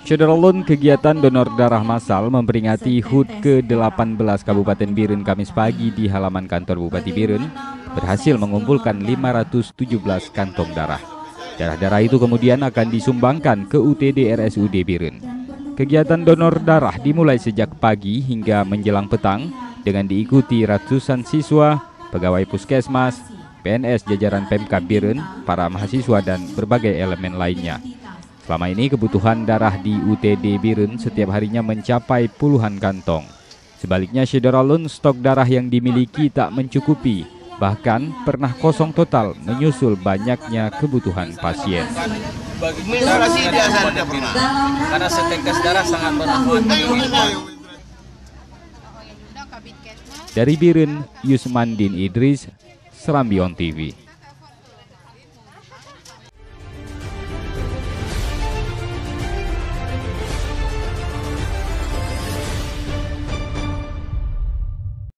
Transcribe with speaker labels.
Speaker 1: Syederalun kegiatan donor darah massal memperingati HUT ke-18 Kabupaten Biren Kamis pagi di halaman kantor Bupati Biren berhasil mengumpulkan 517 kantong darah. Darah-darah itu kemudian akan disumbangkan ke UTD RSUD Biren. Kegiatan donor darah dimulai sejak pagi hingga menjelang petang dengan diikuti ratusan siswa, pegawai puskesmas, PNS jajaran Pemkab Biren, para mahasiswa dan berbagai elemen lainnya. Selama ini kebutuhan darah di UTD Biren setiap harinya mencapai puluhan kantong. Sebaliknya Syederalun stok darah yang dimiliki tak mencukupi, bahkan pernah kosong total menyusul banyaknya kebutuhan pasien.
Speaker 2: Karena setetes darah sangat bermanfaat.
Speaker 1: Dari Biren, Yusmandin Idris, Serambi On TV.